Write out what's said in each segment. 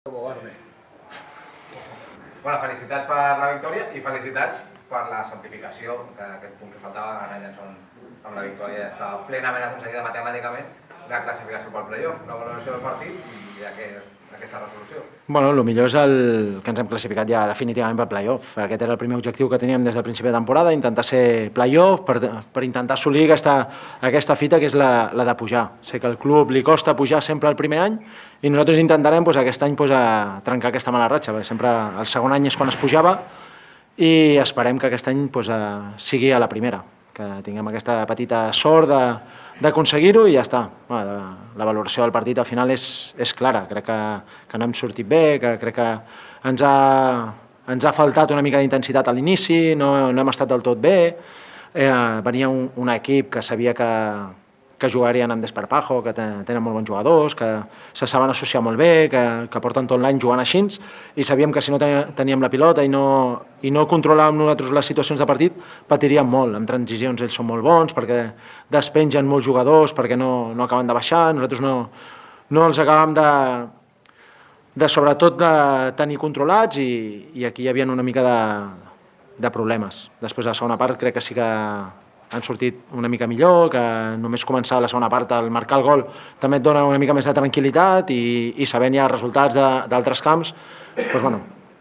Felicitats per la victòria i felicitats per la certificació, que aquest punt que faltava ara ja amb la victòria ja està plenament aconseguida matemàticament la classificació pel playoff, la valoració del partit i aquesta resolució. Bueno, el millor és que ens hem classificat ja definitivament pel playoff. Aquest era el primer objectiu que teníem des del principi de temporada, intentar ser playoff per intentar assolir aquesta fita que és la de pujar. Sé que al club li costa pujar sempre el primer any i nosaltres intentarem aquest any trencar aquesta mala ratxa, perquè sempre el segon any és quan es pujava i esperem que aquest any sigui a la primera, que tinguem aquesta petita sort d'aconseguir-ho i ja està. La valoració del partit al final és clara. Crec que no hem sortit bé, que crec que ens ha faltat una mica d'intensitat a l'inici, no hem estat del tot bé. Venia un equip que sabia que jugarien amb desparpajo, que tenen molt bons jugadors, que se saben associar molt bé, que porten tot l'any jugant així, i sabíem que si no teníem la pilota i no controlàvem nosaltres les situacions de partit, patiríem molt. En transicions ells són molt bons, perquè despengen molts jugadors, perquè no acaben de baixar, nosaltres no els acabàvem sobretot de tenir controlats i aquí hi havia una mica de problemes. Després de la segona part crec que sí que han sortit una mica millor, que només començar la segona part al marcar el gol també et dona una mica més de tranquil·litat i sabent ja resultats d'altres camps,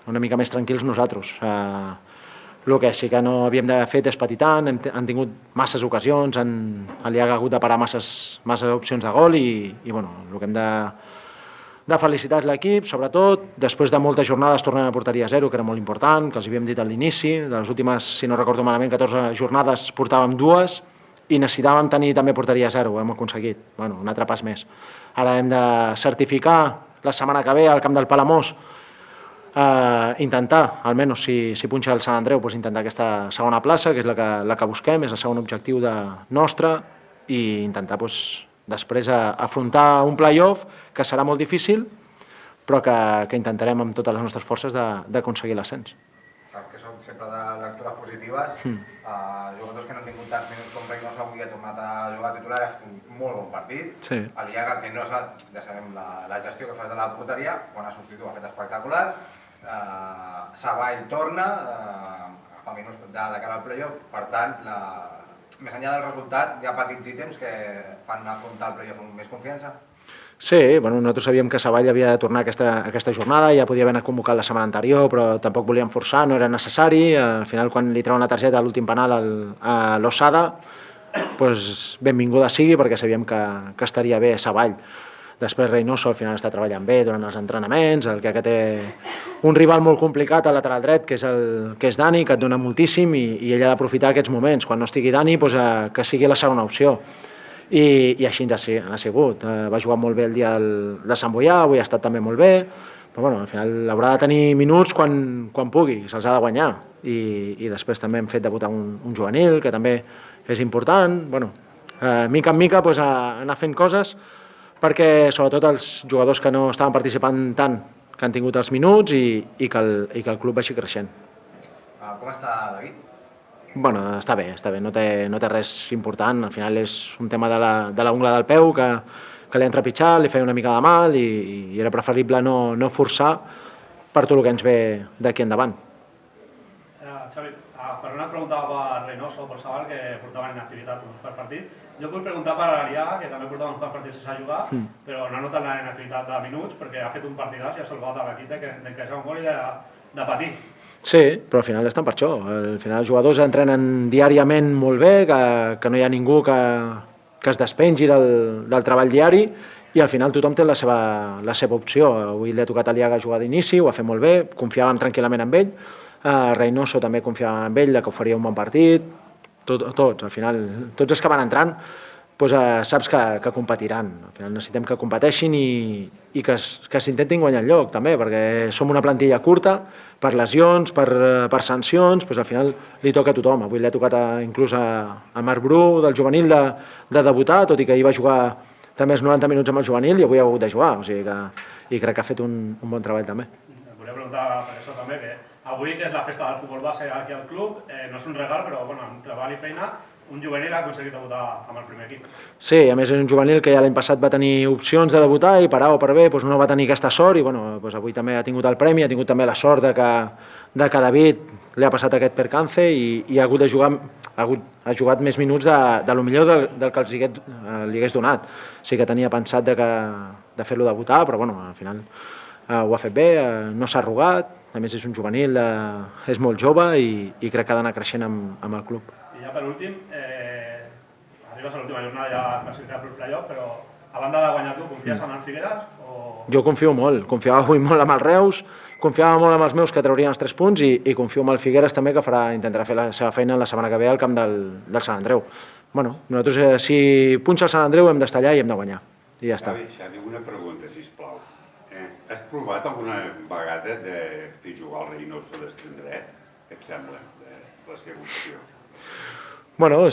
una mica més tranquils nosaltres. El que sí que no havíem d'haver fet és patir tant, han tingut masses ocasions, li ha hagut de parar masses opcions de gol i el que hem de felicitar l'equip, sobretot, després de moltes jornades tornem a porteria zero, que era molt important, que els havíem dit a l'inici, de les últimes, si no recordo malament, 14 jornades portàvem 2 i necessitàvem tenir també porteria zero, ho hem aconseguit, un altre pas més. Ara hem de certificar la setmana que ve al camp del Palamós, intentar, almenys si punxa el Sant Andreu, intentar aquesta segona plaça, que és la que busquem, és el segon objectiu nostre, i intentar després afrontar un playoff que serà molt difícil, però que intentarem amb totes les nostres forces d'aconseguir l'ascens. Saps que són sempre de lectures positives. Jugadors que no han tingut tants minuts com Reynoso avui ha tornat a jugar titular, ha fet un molt bon partit. Sí. Aliaga, que no ja sabem la gestió que fas de la porteria, quan ha sortit ho ha fet espectacular. Savall torna, fa minuts ja de cara al playoff, per tant, més enllà del resultat, hi ha petits ítems que fan afrontar el playoff amb més confiança? Sí, nosaltres sabíem que Savall havia de tornar aquesta jornada, ja podia haver anat convocat la setmana anterior, però tampoc volíem forçar, no era necessari. Al final, quan li treuen la targeta a l'últim penal a l'Osada, benvinguda sigui, perquè sabíem que estaria bé Savall. Després Reynoso al final està treballant bé durant els entrenaments, el que té un rival molt complicat al lateral dret, que és Dani, que et dona moltíssim i ell ha d'aprofitar aquests moments. Quan no estigui Dani, que sigui la segona opció. I així ha sigut. Va jugar molt bé el dia de Sant Boià, avui ha estat també molt bé, però al final haurà de tenir minuts quan pugui, se'ls ha de guanyar. I després també hem fet debutar un juvenil, que també és important. Mica en mica anar fent coses, perquè sobretot els jugadors que no estaven participant tant, que han tingut els minuts i que el club vagi creixent. Com està David? Està bé, no té res important, al final és un tema de la ungla del peu que li han trepitjat, li feia una mica de mal i era preferible no forçar per tot el que ens ve d'aquí endavant. Xavi, Fernand preguntava per Reynoso, per Savall, que portaven inactivitat per partit. Jo vull preguntar per Aliaga, que també portava uns partits sense jugar, però no ha notat la inactivitat de minuts perquè ha fet un partidàs i ha salvat a l'equip d'encaixar un gol i de patir. Sí, però al final estan per això. Al final els jugadors entrenen diàriament molt bé, que no hi ha ningú que es despengi del treball diari i al final tothom té la seva opció. Avui li ha tocat a Aliaga jugar d'inici, ho ha fet molt bé, confiàvem tranquil·lament en ell. Reynoso també confiava en ell, que ho faria un bon partit. Tots, al final, tots els que van entrant saps que competiran. Al final necessitem que competeixin i que s'intentin guanyar el lloc també, perquè som una plantilla curta, per lesions, per sancions, al final li toca a tothom. Avui li ha tocat inclús a Marc Bru, del juvenil, de debutar, tot i que ahir va jugar també els 90 minuts amb el juvenil i avui ha hagut de jugar, i crec que ha fet un bon treball també. Volia preguntar per això també, que avui, que és la festa del futbol base aquí al club, no és un regal, però amb treball i feina un juvenil ha aconseguit debutar amb el primer equip. Sí, a més és un juvenil que ja l'any passat va tenir opcions de debutar i per A o per B no va tenir aquesta sort i avui també ha tingut el premi, ha tingut també la sort de que David li ha passat aquest percance i ha hagut de jugar, ha jugat més minuts de lo millor del que li hagués donat. Sí que tenia pensat de fer-lo debutar, però al final ho ha fet bé, no s'ha arrugat, a més és un juvenil, és molt jove i crec que ha d'anar creixent amb el club. I ja per últim, arribes a l'última jornada ja classificat pel playoff, però a banda de guanyar tu, confies en el Figueres? Jo confio molt, confiava avui molt amb el Reus, confiava molt amb els meus que traurien els 3 punts i confio en el Figueres també que intentarà fer la seva feina la setmana que ve al camp del Sant Andreu. Nosaltres si punxa el Sant Andreu hem d'estar allà i hem de guanyar i ja està. Xavi, una pregunta, sisplau. Has provat alguna vegada de fer jugar al Reynoso d'extrem dret? Què et sembla la seva opció?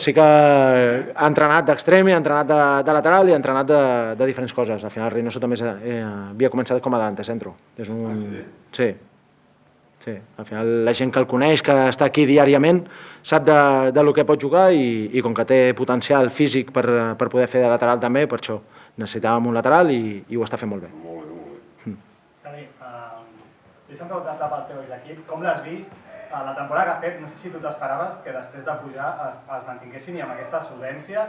Sí que ha entrenat d'extrem, ha entrenat de lateral i ha entrenat de diferents coses. Al final Reynoso també havia començat com a d'antecentro. Sí. Al final la gent que el coneix, que està aquí diàriament, sap de lo que pot jugar i com que té potencial físic per poder fer de lateral també, per això necessitàvem un lateral i ho està fent molt bé. Xavi, jo sempre he preguntat pel teu equip, com l'has vist? La temporada que ha fet, no sé si tu t'esperaves que després de pujar es mantinguessin i amb aquesta solvència,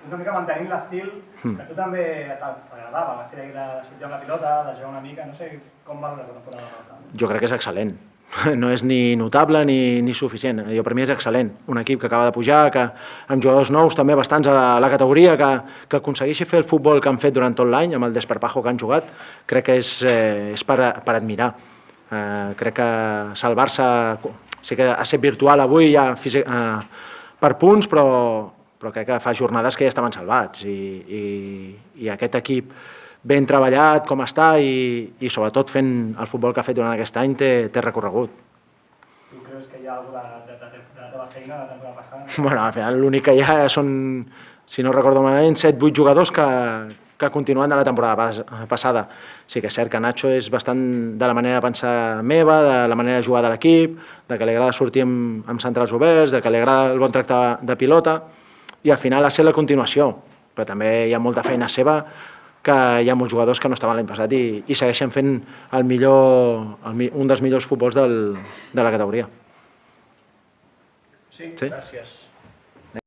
una mica mantenint l'estil que tu també t'agradava, l'estil de sortir amb la pilota, de jugar una mica, no sé com valores la temporada. Jo crec que és excel·lent. No és ni notable ni suficient. Per mi és excel·lent. Un equip que acaba de pujar, que amb jugadors nous també bastants a la categoria, que aconsegueixi fer el futbol que han fet durant tot l'any, amb el desparpajo que han jugat, crec que és per admirar. Crec que salvar-se, sí que ha estat virtual avui ja per punts, però crec que fa jornades que ja estaven salvats i aquest equip ben treballat com està i sobretot fent el futbol que ha fet durant aquest any té recorregut. Tu creus que hi ha alguna de la teva feina la temporada passada? Al final l'únic que hi ha són, si no recordo malament, 7-8 jugadors que continuen de la temporada passada. Sí que és cert que Nacho és bastant de la manera de pensar meva, de la manera de jugar de l'equip, de que li agrada sortir amb centrals oberts, de que li agrada el bon tracte de pilota, i al final ha estat la continuació. Però també hi ha molta feina seva, que hi ha molts jugadors que no estaven l'any passat i segueixen fent un dels millors futbols de la categoria. Sí, gràcies.